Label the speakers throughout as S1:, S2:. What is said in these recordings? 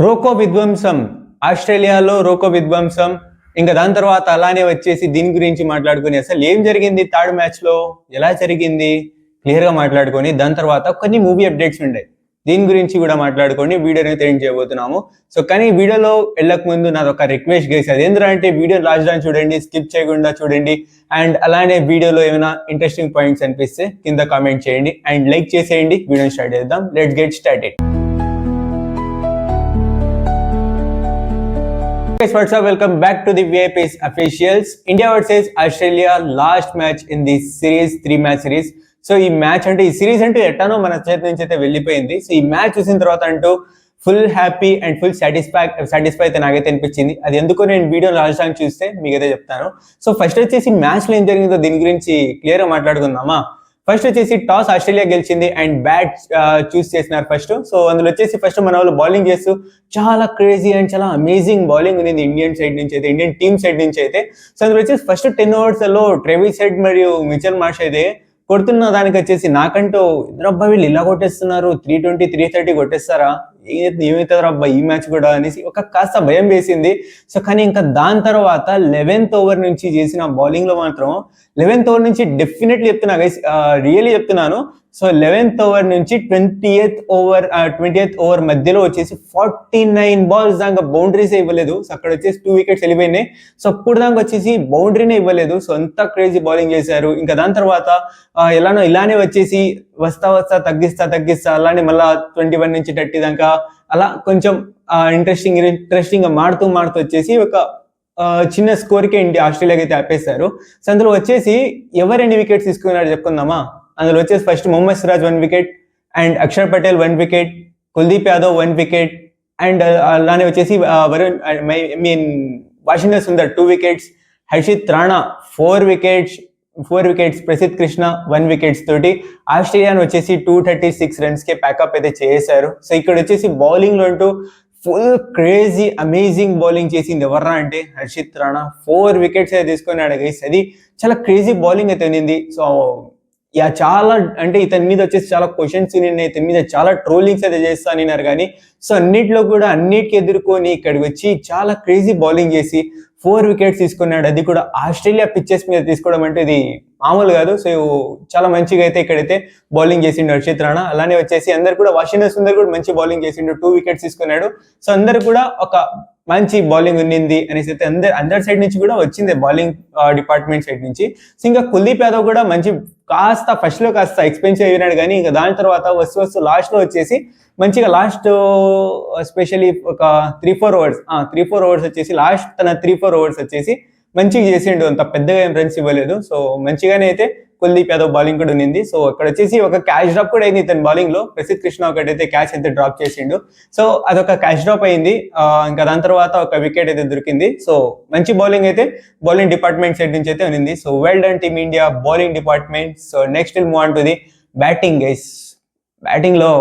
S1: రోకో విధ్వంసం ఆస్ట్రేలియాలో రోకో విధ్వంసం ఇంకా దాని తర్వాత అలానే వచ్చేసి దీని గురించి మాట్లాడుకుని అసలు ఏం జరిగింది థర్డ్ మ్యాచ్ లో ఎలా జరిగింది క్లియర్ గా మాట్లాడుకొని దాని తర్వాత కొన్ని మూవీ అప్డేట్స్ ఉంటాయి దీని గురించి కూడా మాట్లాడుకొని వీడియోని ఎండ్ చేయబోతున్నాము. సో కానీ వీడియోలో వెళ్ళక ముందు నాది ఒక రిక్వెస్ట్ గైస్, అది ఏంటంటే వీడియో లాస్ట్ దాన్ని చూడండి, స్కిప్ చేయకుండా చూడండి. అండ్ అలానే వీడియోలో ఏమైనా ఇంట్రెస్టింగ్ పాయింట్స్ అనిపిస్తే కింద కామెంట్ చేయండి అండ్ లైక్ చేసేయండి. వీడియోని స్టార్ట్ చేద్దాం. Let's get started. Guys, what's up? Welcome back to the VIPs officials. India versus Australia last match in the series, 3-match series. So ఈ మ్యాచ్ అంటే ఈ సిరీస్ అంటే ఎట్టానో మన చేతి నుంచి అయితే వెళ్ళిపోయింది. సో ఈ మ్యాచ్ చూసిన తర్వాత అంటూ full happy and full satisfy అయితే నాకైతే అనిపించింది. అది ఎందుకో నేను వీడియో లాస్ట్ టైం చూస్తే మీకైతే చెప్తాను. సో ఫస్ట్ వచ్చేసి మ్యాచ్లో ఏం జరిగిందో దీని గురించి క్లియర్గా మాట్లాడుకుందామా. ఫస్ట్ వచ్చేసి టాస్ ఆస్ట్రేలియా గెలిచింది అండ్ బ్యాట్ చూస్ చేసినారు ఫస్ట్. సో అందులో వచ్చేసి ఫస్ట్ మన వాళ్ళు బౌలింగ్ చేస్తూ చాలా క్రేజీ అండ్ చాలా అమేజింగ్ బౌలింగ్ ఉంది ఇండియన్ టీమ్ సైడ్ నుంచి అయితే. సో అందులో వచ్చేసి ఫస్ట్ 10 overs లో ట్రెవిస్ హెడ్ మరియు మిచెల్ మార్ష్ అయితే కొడుతున్న దానికి వచ్చేసి నాకంటూ ఇద్దరబ్బా వీళ్ళు ఇలా కొట్టేస్తున్నారు, 320 330 కొట్టేస్తారా, ఏమవుతుందో అబ్బా ఈ మ్యాచ్ కూడా అనేసి ఒక కాస్త భయం వేసింది. సో కానీ ఇంకా దాని తర్వాత 11th over నుంచి చేసిన బౌలింగ్ లో మాత్రం 11th over నుంచి డెఫినెట్లీ చెప్తున్నా గైస్, రియల్లీ చెప్తున్నాను. సో 11th over నుంచి 20th over మధ్యలో వచ్చేసి 49 balls దాకా బౌండరీస్ ఇవ్వలేదు. సో అక్కడ వచ్చేసి 2 wickets వెళ్ళిపోయినాయి. సో అప్పుడు దాకా వచ్చేసి బౌండరీనే ఇవ్వలేదు. సో అంతా క్రేజీ బౌలింగ్ చేశారు. ఇంకా దాని తర్వాత ఇలానే వచ్చేసి వస్తా తగ్గిస్తా అలానే మళ్ళా 21 నుంచి 30 దాకా అలా కొంచెం ఇంట్రెస్టింగ్ గా మాడుతూ వచ్చేసి ఒక చిన్న స్కోర్కే ఆస్ట్రేలియాకి అయితే ఆపేశారు. సో అందులో వచ్చేసి ఎవరు ఎన్ని వికెట్స్ తీసుకున్నారో చెప్పుకుందామా. అందులో వచ్చేసి first Mohammed Siraj 1 wicket and Akshar Patel 1 wicket, Kuldeep Yadav 1 wicket and అలానే వచ్చేసి Washington Sundar 2 wickets, Harshit Rana 4 wickets, Prasidh Krishna 1 wicket తోటి ఆస్ట్రేలియాని వచ్చేసి 236 runs కే ప్యాకప్ అయితే చేశారు. సో ఇక్కడ వచ్చేసి బౌలింగ్ లో అంటూ ఫుల్ క్రేజీ అమేజింగ్ బౌలింగ్ చేసింది ఎవర్రా అంటే హర్షిత్ రాణా 4 wickets అయితే తీసుకున్నాడు గైస్. అది చాలా క్రేజీ బౌలింగ్ అయితే ఉంది. సో చాలా అంటే ఇతని మీద వచ్చేసి చాలా క్వశ్చన్స్ ఇతని మీద చాలా ట్రోలింగ్స్ అయితే చేస్తానన్నారు కానీ సో అన్నిటికీ ఎదుర్కొని ఇక్కడికి వచ్చి చాలా క్రేజీ బౌలింగ్ చేసి 4 wickets తీసుకున్నాడు. అది కూడా ఆస్ట్రేలియా పిచ్చెస్ మీద తీసుకోవడం అంటే ఇది మామూలు కాదు. సో చాలా మంచిగా అయితే ఇక్కడైతే బౌలింగ్ చేసిండు హర్షిత్ రాణా. అలానే వచ్చేసి అందరు కూడా వాషింగ్టన్ సుందర్ కూడా మంచి బౌలింగ్ చేసిండు, 2 wickets తీసుకున్నాడు. సో అందరు కూడా ఒక మంచి బౌలింగ్ ఉన్నింది అనేసి అయితే అందరి సైడ్ నుంచి కూడా వచ్చింది బౌలింగ్ డిపార్ట్మెంట్ సైడ్ నుంచి. సో ఇంకా కుల్దీప్ యాదవ్ కూడా మంచి కాస్త ఫస్ట్ లో కాస్త ఎక్స్పెన్సివ్ అయినాడు కానీ ఇంకా దాని తర్వాత వస్తూ లాస్ట్ లో వచ్చేసి మంచిగా లాస్ట్ ఎస్పెషల్లీ ఒక 3-4 overs వచ్చేసి లాస్ట్ తన 3-4 overs వచ్చేసి మంచిగా చేసిండు. అంత పెద్దగా ఏం రన్స్ ఇవ్వలేదు. సో మంచిగానే అయితే కుల్దీప్ యాదవ్ బౌలింగ్ కూడా ఉంది. సో అక్కడ వచ్చేసి ఒక క్యాచ్ డ్రాప్ కూడా అయింది ఇతని బౌలింగ్ లో. ప్రసిద్ధ్ కృష్ణ ఒకటైతే క్యాచ్ అయితే డ్రాప్ చేసిండు. సో అదొక క్యాచ్ డ్రాప్ అయింది. ఇంకా దాని తర్వాత ఒక వికెట్ అయితే దొరికింది. సో మంచి బౌలింగ్ అయితే బౌలింగ్ డిపార్ట్మెంట్ సైడ్ నుంచి అయితే ఉంది. So well done team India bowling department. So next will move on to the batting guys. Batting లో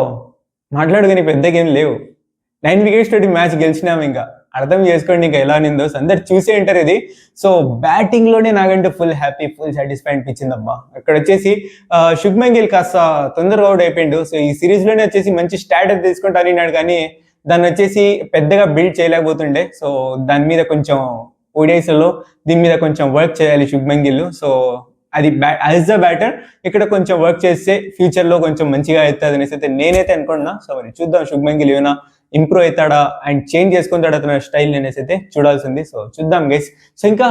S1: మాట్లాడుకుని పెద్దగా ఏం లేవు. 9 wickets తోటి మ్యాచ్ గెలిచినాము. ఇంకా అర్థం చేసుకోండి ఇంకా ఎలా నిందో. అందరు చూసే ఉంటారు ఇది. సో బ్యాటింగ్ లోనే నాకంటే ఫుల్ హ్యాపీ ఫుల్ సాటిస్ఫై అనిపించింది అబ్బా. అక్కడ వచ్చేసి శుభ్మన్ గిల్ కాస్త తొందరగా అవుట్ అయిపోయిండు. సో ఈ సిరీస్ లోనే వచ్చేసి మంచి స్టాట్ అయితే తీసుకుంటా అన్నాడు కానీ దాన్ని వచ్చేసి పెద్దగా బిల్డ్ చేయలేకపోతుండే. సో దాని మీద కొంచెం ODIs లో దీని మీద కొంచెం వర్క్ చేయాలి శుభ్మన్ గిల్. సో అది యాజ్ ద బ్యాటర్ ఇక్కడ కొంచెం వర్క్ చేస్తే ఫ్యూచర్ లో కొంచెం మంచిగా అవుతుంది అనేసి అయితే నేనైతే అనుకుంటున్నా. సో మరి చూద్దాం శుభ్మన్ గిల్ ఏమైనా ఇంప్రూవ్ అవుతాడా అండ్ చేంజ్ చేసుకుంటాడా అతని స్టైల్ అనేసి అయితే చూడాల్సింది. సో చూద్దాం గైస్. సో ఇంకా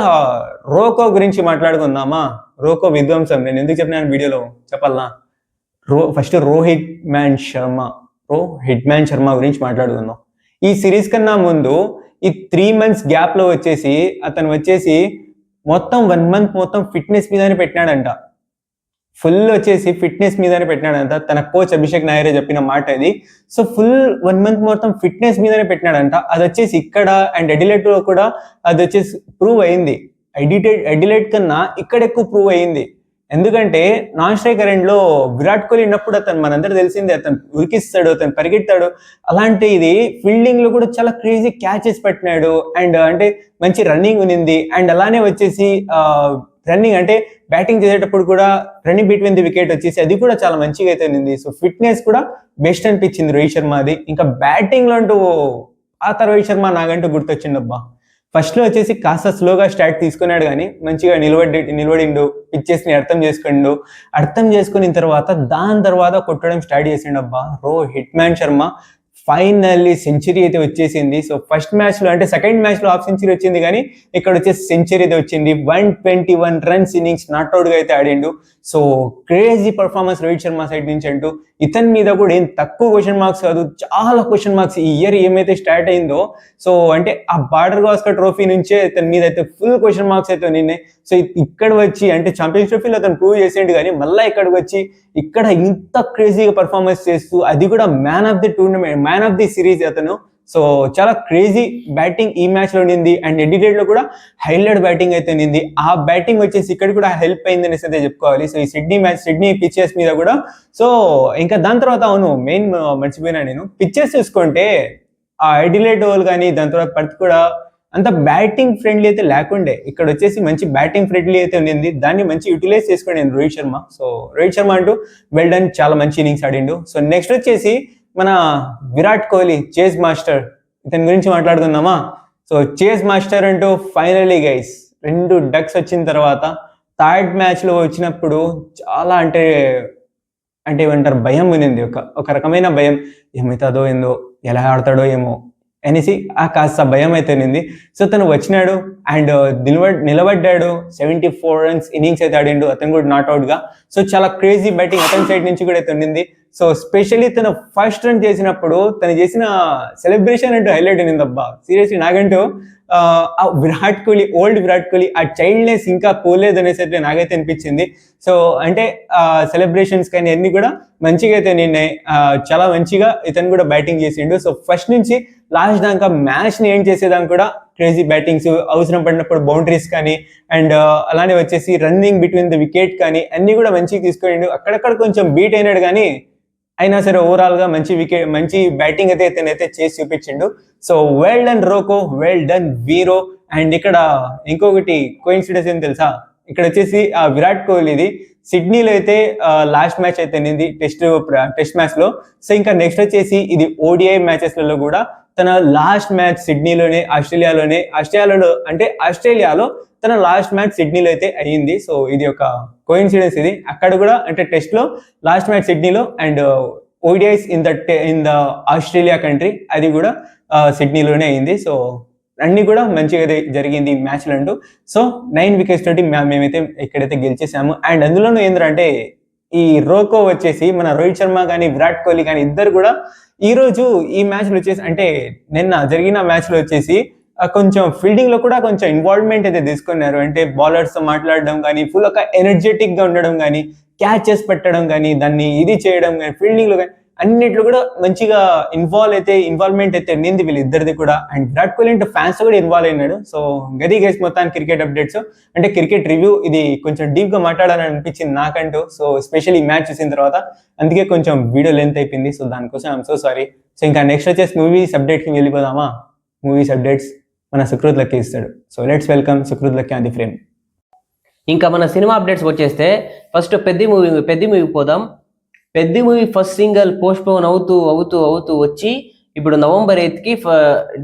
S1: రోకో గురించి మాట్లాడుకుందామా. రోకో విధ్వంసం నేను ఎందుకు చెప్పినాను వీడియోలో చెప్పాలనా. ఫస్ట్ రోహిత్ మ్యాన్ శర్మ గురించి మాట్లాడుకుందాం. ఈ సిరీస్ కన్నా ముందు ఈ 3 months గ్యాప్ లో వచ్చేసి అతను వచ్చేసి మొత్తం 1 month మొత్తం ఫిట్నెస్ మీదనే పెట్టినాడంట. ఫుల్ వచ్చేసి ఫిట్నెస్ మీదనే పెట్టినాడంట. తన కోచ్ అభిషేక్ నాయరే చెప్పిన మాట ఇది. సో ఫుల్ 1 month మొత్తం ఫిట్నెస్ మీదనే పెట్టినాడంట. అది వచ్చేసి ఇక్కడ అండ్ ఎడిలైట్ లో కూడా అది వచ్చేసి ప్రూవ్ అయింది. ఎడిలైట్ కన్నా ఇక్కడ ఎక్కువ ప్రూవ్ అయింది. ఎందుకంటే నాన్ స్ట్రైకర్ ఎండ్ లో విరాట్ కోహ్లీ ఉన్నప్పుడు అతను మనందరూ తెలిసిందే, అతను ఉరికిస్తాడు, అతను పరిగెత్తాడు. అలాంటి ఇది ఫీల్డింగ్ లో కూడా చాలా క్రేజీ క్యాచెస్ పెట్టినాడు అండ్ అంటే మంచి రన్నింగ్ ఉంది. అండ్ అలానే వచ్చేసి రన్నింగ్ అంటే బ్యాటింగ్ చేసేటప్పుడు కూడా రన్నింగ్ బిట్వీన్ ది వికెట్ వచ్చేసి అది కూడా చాలా మంచిగా అయితే ఉంది. సో ఫిట్నెస్ కూడా బెస్ట్ అనిపించింది రోహిత్ శర్మది. ఇంకా బ్యాటింగ్ లో అంటూ ఆ తర్వాత రోహిత్ శర్మ నాకంటూ గుర్తొచ్చిండబ్బా. ఫస్ట్ లో వచ్చేసి కాస్త స్లోగా స్టార్ట్ తీసుకున్నాడు కానీ మంచిగా నిలబడిండు, పిచ్చెస్ ని అర్థం చేసుకున్న తర్వాత దాని తర్వాత కొట్టడం స్టార్ట్ చేసిండబ్బా hitman Sharma. Finally century అయితే వచ్చేసింది. సో ఫస్ట్ మ్యాచ్ లో అంటే సెకండ్ మ్యాచ్ లో హాఫ్ సెంచరీ వచ్చింది కానీ ఇక్కడ వచ్చేసి సెంచరీ అయితే వచ్చింది. 121 రన్స్ ఇన్నింగ్స్ నాట్అవుట్ గా అయితే ఆడిండు. So crazy performance Rohit Sharma side నుంచి అంటూ. ఇతని మీద కూడా ఏం తక్కువ క్వశ్చన్ మార్క్స్ కాదు, చాలా క్వశ్చన్ మార్క్స్ ఈ ఇయర్ ఏమైతే స్టార్ట్ అయిందో. సో అంటే ఆ బార్డర్ గాస్కర్ ట్రోఫీ నుంచే ఇతని మీద అయితే ఫుల్ క్వశ్చన్ మార్క్స్ అయితే నిన్నే. సో ఇక్కడ వచ్చి అంటే ఛాంపియన్స్ ట్రోఫీలో అతను ప్రూవ్ చేసేయండి కానీ మళ్ళీ ఇక్కడికి వచ్చి ఇక్కడ ఇంత క్రేజీగా పర్ఫార్మెన్స్ చేస్తూ అది కూడా man of the tournament, man of the series అతను. సో చాలా క్రేజీ బ్యాటింగ్ ఈ మ్యాచ్ లో ఉండింది. అండ్ ఎడిటెడ్ లో కూడా హైలైట్ బ్యాటింగ్ అయితే ఉంది. ఆ బ్యాటింగ్ వచ్చేసి ఇక్కడ కూడా హెల్ప్ అయింది అనేసి అయితే చెప్పుకోవాలి. సో ఈ సిడ్నీ పిచ్చెస్ మీద కూడా. సో ఇంకా దాని తర్వాత అవును మెయిన్ మర్చిపోయినా నేను, పిచ్చెస్ చూసుకుంటే ఆ ఎడిలైట్ ఓవర్ కానీ దాని తర్వాత పర్త్ కూడా అంత బ్యాటింగ్ ఫ్రెండ్లీ అయితే లేకుండే. ఇక్కడ వచ్చేసి మంచి బ్యాటింగ్ ఫ్రెండ్లీ అయితే ఉంది, దాన్ని మంచి యూటిలైజ్ చేసుకోండి నేను రోహిత్ శర్మ. సో రోహిత్ శర్మ అంటూ వెల్ డన్, చాలా మంచి ఇన్నింగ్స్ ఆడిండు. సో నెక్స్ట్ వచ్చేసి మన విరాట్ కోహ్లీ, చేజ్ మాస్టర్, ఇతని గురించి మాట్లాడుకుందామా. సో చేజ్ మాస్టర్ అంటూ ఫైనలీ గైస్ 2 డక్స్ వచ్చిన తర్వాత థర్డ్ మ్యాచ్ లో వచ్చినప్పుడు చాలా అంటే ఏమంటారు భయం ఉన్నింది, ఒక రకమైన భయం. ఏమవుతుందో ఏందో, ఎలా ఆడతాడో ఏమో అనేసి ఆ కాస్త భయం అయితే ఉంది. సో తను వచ్చినాడు అండ్ నిలబడ్డాడు. 74 రన్స్ ఇన్నింగ్స్ అయితే ఆడిండు, అతను కూడా నాట్అవుట్ గా. సో చాలా క్రేజీ బ్యాటింగ్ అతని సైడ్ నుంచి కూడా అయితే ఉండింది. సో స్పెషల్లీ తను ఫస్ట్ రన్ చేసినప్పుడు తను చేసిన సెలబ్రేషన్ అంటూ హైలైట్ అయింది అబ్బా. సీరియస్లీ నాకంటూ ఆ విరాట్ కోహ్లీ, ఓల్డ్ విరాట్ కోహ్లీ ఆ చైల్డ్నెస్ ఇంకా పోలేదు అనేసి అయితే నాకైతే అనిపించింది. సో అంటే సెలబ్రేషన్స్ కానీ అన్ని కూడా మంచిగా అయితే నిన్నాయి. చాలా మంచిగా ఇతను కూడా బ్యాటింగ్ చేసిండు. సో ఫస్ట్ నుంచి లాస్ట్ దాకా మ్యాచ్ ని ఏం చేసేదాకా కూడా క్రేజీ బ్యాటింగ్స్, అవసరం పడినప్పుడు బౌండరీస్ కానీ అండ్ అలానే వచ్చేసి రన్నింగ్ బిట్వీన్ ద వికెట్ కానీ అన్ని కూడా మంచిగా తీసుకోండు. అక్కడక్కడ కొంచెం బీట్ అయినాడు కానీ అయినా సరే ఓవరాల్ గా మంచి బ్యాటింగ్ అయితే ఇతనైతే చేసి చూపించిండు. So well done RoKo, well done hero. And ఇక్కడ ఇంకొకటి కోఇన్సిడెన్స్ ఏం తెలుసా, ఇక్కడ వచ్చేసి విరాట్ కోహ్లీది సిడ్నీలో అయితే లాస్ట్ మ్యాచ్ అయితే నింది టెస్ట్ మ్యాచ్ లో. సో ఇంకా నెక్స్ట్ వచ్చేసి ఇది ఓడిఐ మ్యాచెస్ లలో కూడా తన లాస్ట్ మ్యాచ్ సిడ్నీలోనే, ఆస్ట్రేలియాలో తన లాస్ట్ మ్యాచ్ సిడ్నీలో అయితే అయ్యింది. సో ఇది ఒక కోఇన్సిడెన్స్ ఇది. అక్కడ కూడా అంటే టెస్ట్ లో లాస్ట్ మ్యాచ్ సిడ్నీలో and ODIs in the Australia country అది కూడా సిడ్నీలోనే అయింది. సో అన్ని కూడా మంచిగా జరిగింది ఈ మ్యాచ్లు అంటూ. సో 9 వికెట్స్ తోటి మేమైతే ఇక్కడైతే గెలిచేసాము. అండ్ అందులోనూ ఏంటంటే ఈ రోకో వచ్చేసి మన రోహిత్ శర్మ కానీ విరాట్ కోహ్లీ కానీ ఇద్దరు కూడా ఈ రోజు ఈ మ్యాచ్ లో వచ్చేసి అంటే నిన్న జరిగిన మ్యాచ్ లో వచ్చేసి కొంచెం ఫీల్డింగ్ లో కూడా కొంచెం ఇన్వాల్వ్మెంట్ అయితే తీసుకున్నారు. అంటే బౌలర్స్ తో మాట్లాడడం కానీ, ఫుల్ ఒక ఎనర్జెటిక్ గా ఉండడం కానీ, క్యాచెస్ పెట్టడం కానీ, దాన్ని ఇది చేయడం కానీ, ఫీల్డింగ్ లో కానీ అన్నిట్లో కూడా మంచిగా ఇన్వాల్వ్మెంట్ అయితే నింది వీళ్ళిద్దరిది కూడా. అండ్ విరాట్ కోహ్లీ అంటే ఫ్యాన్స్ కూడా ఇన్వాల్వ్ అయినాడు. సో గది గైస్ మొత్తానికి క్రికెట్ అప్డేట్స్ అంటే క్రికెట్ రివ్యూ ఇది కొంచెం డీప్ గా మాట్లాడాలని అనిపించింది నాకంటూ. సో స్పెషల్లీ ఈ మ్యాచ్ చూసిన తర్వాత అందుకే కొంచెం వీడియో లెంత్ అయిపోయింది. సో దానికోసం ఐఎమ్ సో సారీ. సో ఇంకా నెక్స్ట్ వచ్చేసి మూవీస్ అప్డేట్ కి వెళ్ళిపోదామా. మూవీస్ అప్డేట్స్ మన సుకృత్ లక్కీ ఇస్తాడు. So let's welcome Sukruth Lucky on the frame.
S2: ఇంకా మన సినిమా అప్డేట్స్ వచ్చేస్తే ఫస్ట్ పెద్ద మూవీ పోదాం. పెద్ద movie first single postpone అవుతూ వచ్చి ఇప్పుడు November 8కి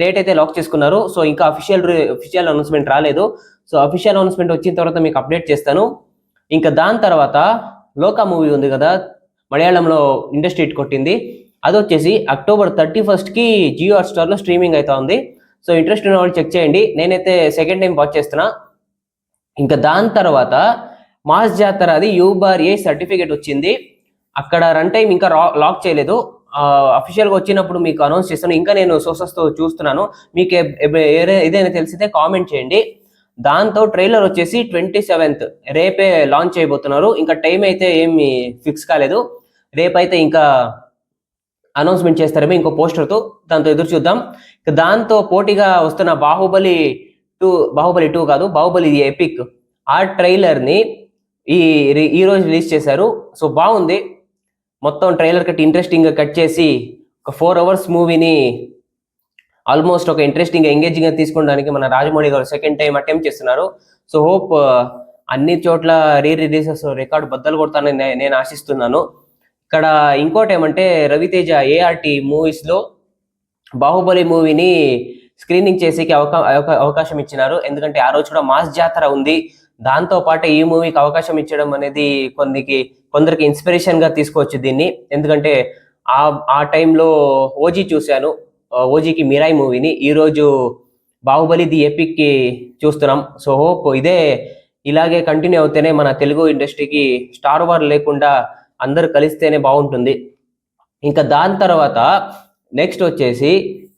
S2: డేట్ అయితే లాక్ చేసుకున్నారు. సో ఇంకా అఫీషియల్ అనౌన్స్మెంట్ రాలేదు. సో అఫీషియల్ అనౌన్స్మెంట్ వచ్చిన తర్వాత మీకు అప్డేట్ చేస్తాను. ఇంకా దాని తర్వాత లోకా మూవీ ఉంది కదా, మలయాళంలో ఇండస్ట్రీ హిట్ కొట్టింది. అది వచ్చేసి October 31కి జియో హాట్‌స్టార్లో స్ట్రీమింగ్ అయితే ఉంది. సో ఇంట్రెస్ట్ ఉన్న వాళ్ళు చెక్ చేయండి. నేనైతే సెకండ్ టైం వాచ్ చేస్తున్నా. ఇంకా దాని తర్వాత మాస్ జాతర అది U/A సర్టిఫికేట్ వచ్చింది. అక్కడ రన్ టైం ఇంకా లాక్ చేయలేదు. అఫీషియల్గా వచ్చినప్పుడు మీకు అనౌన్స్ చేస్తాను. ఇంకా నేను సోర్సెస్తో చూస్తున్నాను. మీకు ఏదైనా తెలిసితే కామెంట్ చేయండి. దాంతో ట్రైలర్ వచ్చేసి 27th రేపే లాంచ్ చేయబోతున్నారు. ఇంకా టైం అయితే ఏమి ఫిక్స్ కాలేదు. రేపైతే ఇంకా అనౌన్స్మెంట్ చేస్తారేమో ఇంకో పోస్టర్తో. దాంతో ఎదురు చూద్దాం. దాంతో పోటీగా వస్తున్న బాహుబలి 2 కాదు, బాహుబలి ఎపిక్ ఆ ట్రైలర్ని ఈ రోజు రిలీజ్ చేశారు. సో బాగుంది. మొత్తం ట్రైలర్ కట్ ఇంట్రెస్టింగ్ గా కట్ చేసి ఒక 4 hours మూవీని ఆల్మోస్ట్ ఒక ఇంట్రెస్టింగ్ ఎంగేజింగ్ గా తీసుకోవడానికి మన రాజమౌళి గారు సెకండ్ టైం అటెంప్ట్ చేస్తున్నారు. సో హోప్ అన్ని చోట్ల రిలీజెస్ రికార్డు బద్దలు కొడతానని నేను ఆశిస్తున్నాను. ఇక్కడ ఇంకోటి ఏమంటే రవితేజ ART మూవీస్ లో బాహుబలి మూవీని స్క్రీనింగ్ చేసేకి అవకాశం ఇచ్చినారు. ఎందుకంటే ఆ రోజు కూడా మాస్ జాతర ఉంది. దాంతో పాటు ఈ మూవీకి అవకాశం ఇచ్చడం అనేది కొందరికి ఇన్స్పిరేషన్ గా తీసుకోవచ్చు దీన్ని. ఎందుకంటే ఆ టైంలో ఓజీ చూశాను, ఓజీకి మిరాయి మూవీని. ఈ రోజు బాహుబలి ది ఎపిక్ కి చూస్తున్నాం. సో హోప్ ఇలాగే కంటిన్యూ అవుతేనే మన తెలుగు ఇండస్ట్రీకి స్టార్ వార్ లేకుండా అందరు కలిస్తేనే బాగుంటుంది. ఇంకా దాని తర్వాత నెక్స్ట్ వచ్చేసి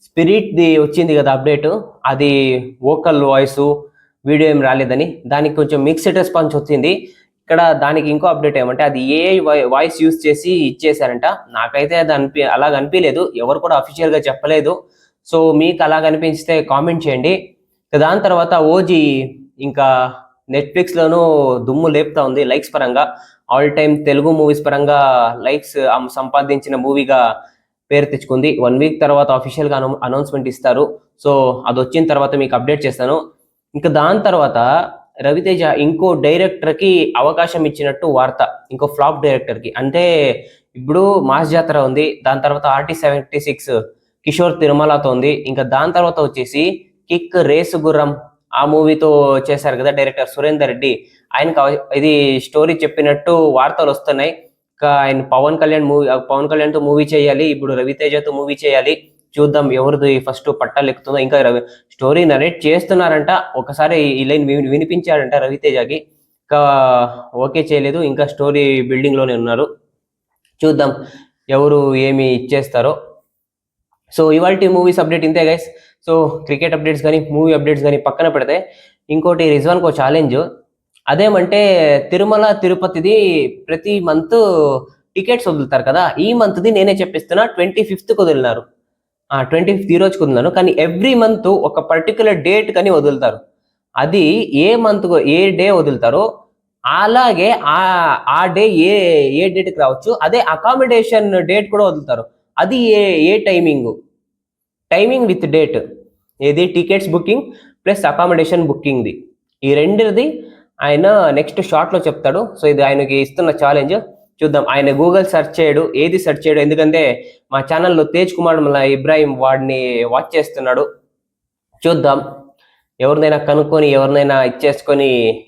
S2: స్పిరిట్ ది వచ్చింది కదా అప్డేట్, అది వోకల్ వాయిస్ వీడియో ఏం రాలేదని, దానికి కొంచెం మిక్స్డ్ రెస్పాన్స్ వచ్చింది. ఇక్కడ దానికి ఇంకో అప్డేట్ ఏమంటే అది ఏఐ వాయిస్ యూస్ చేసి ఇచ్చేసారంట. నాకైతే అది అలాగ అనిపించలేదు, ఎవరు కూడా అఫీషియల్ గా చెప్పలేదు. సో మీకు అలాగ అనిపిస్తే కామెంట్ చేయండి. దాని తర్వాత ఓజీ ఇంకా నెట్ఫ్లిక్స్ లోనూ దుమ్ము లేపుతా ఉంది లైక్స్ పరంగా. ఆల్ టైమ్ తెలుగు మూవీస్ పరంగా లైక్స్ సంపాదించిన మూవీగా పేరు తెచ్చుకుంది. 1 వీక్ తర్వాత అఫీషియల్ గా అనౌన్స్మెంట్ ఇస్తారు. సో అది వచ్చిన తర్వాత మీకు అప్డేట్ చేస్తాను. ఇంకా దాని తర్వాత రవితేజ ఇంకో డైరెక్టర్ కి అవకాశం ఇచ్చినట్టు వార్త, ఇంకో ఫ్లాప్ డైరెక్టర్ కి. అంటే ఇప్పుడు మాస్ జాతర ఉంది, దాని తర్వాత RT76 కిషోర్ తిరుమలతో ఉంది. ఇంకా దాని తర్వాత వచ్చేసి కిక్ రేసు గుర్రం ఆ మూవీతో చేశారు కదా డైరెక్టర్ సురేందర్ రెడ్డి, ఆయనకు ఇది స్టోరీ చెప్పినట్టు వార్తలు వస్తున్నాయి. ఇంకా ఆయన పవన్ కళ్యాణ్ తో మూవీ చేయాలి, ఇప్పుడు రవితేజతో మూవీ చేయాలి. చూద్దాం ఎవరిది ఫస్ట్ పట్టాలు ఎక్కుతుందో. ఇంకా స్టోరీ నరేట్ చేస్తున్నారంట, ఒకసారి ఈ లైన్ వినిపించారంట రవితేజకి, ఇంకా ఓకే చేయలేదు, ఇంకా స్టోరీ బిల్డింగ్ లోనే ఉన్నారు. చూద్దాం ఎవరు ఏమి ఇచ్చేస్తారో. సో ఇవాల్టి మూవీస్ అప్డేట్ ఇంతే గైస్. సో క్రికెట్ అప్డేట్స్ కానీ మూవీ అప్డేట్స్ కానీ పక్కన పెడితే ఇంకోటి రిజ్వాన్కి ఒక ఛాలెంజ్. అదేమంటే తిరుమల తిరుపతిది ప్రతి మంత్ టికెట్స్ వదులుతారు కదా, ఈ మంత్ది నేనే చెప్పిస్తున్నా 25th వదిలినారు. 25th ఈ రోజుకి వదిలినాను, కానీ ఎవ్రీ మంత్ ఒక పర్టికులర్ డేట్ కానీ వదులుతారు. అది ఏ మంత్ ఏ డే వదులుతారో అలాగే ఆ డే ఏ డేట్కి రావచ్చు. అదే అకామిడేషన్ డేట్ కూడా వదులుతారు. అది ఏ టైమింగ్ విత్ డేట్, ఏది టికెట్స్ బుకింగ్ ప్లస్ అకామిడేషన్ బుకింగ్ది, ఈ రెండుది ఆయన నెక్స్ట్ షార్ట్లో చెప్తాడు. సో ఇది ఆయనకి ఇస్తున్న ఛాలెంజ్. చూద్దాం. ఆయన గూగుల్ సెర్చ్ చేయడు, ఏది సెర్చ్ చేయడు, ఎందుకంటే మా ఛానల్లో తేజ్ కుమార్ ఇబ్రాహిం వాడిని వాచ్ చేస్తున్నాడు. చూద్దాం ఎవరినైనా కనుక్కొని ఎవరినైనా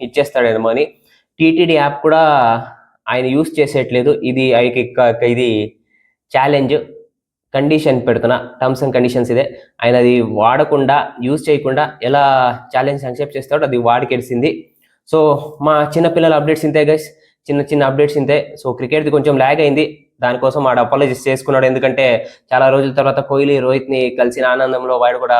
S2: ఇచ్చేస్తాడేమో అని. టీటీడీ యాప్ కూడా ఆయన యూస్ చేసేయట్లేదు. ఇది ఇది ఛాలెంజ్, కండిషన్ పెడుతున్నా, టర్మ్స్ అండ్ కండిషన్స్ ఇదే. ఆయన అది వాడకుండా యూజ్ చేయకుండా ఎలా ఛాలెంజ్ యాక్సెప్ట్ చేస్తాడో అది వాడికి తెలిసింది. సో మా చిన్నపిల్లల అప్డేట్స్ ఇంతే గైస్, చిన్న అప్డేట్స్ ఇంతే. సో క్రికెట్ది కొంచెం ల్యాగ్ అయింది, దానికోసం వాడు అపాలజీస్ చేసుకున్నాడు. ఎందుకంటే చాలా రోజుల తర్వాత కోహ్లీ రోహిత్ని కలిసిన ఆనందంలో వాడు కూడా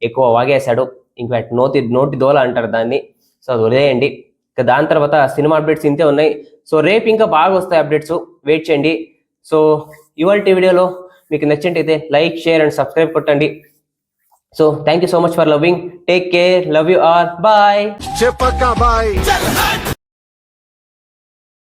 S2: ఎక్కువ వాగేశాడు. ఇన్ఫాక్ట్ నోటి దోల అంటారు దాన్ని. సో అది వదిలేయండి. ఇంకా దాని తర్వాత సినిమా అప్డేట్స్ ఇంతే ఉన్నాయి. సో రేపు ఇంకా బాగా వస్తాయి అప్డేట్స్, వెయిట్ చేయండి. సో ఇవాల్టి వీడియోలో మీకు నచ్చినట్టయితే లైక్, షేర్ అండ్ సబ్స్క్రైబ్ కొట్టండి. So thank you so much for loving. Take care, love you all, bye.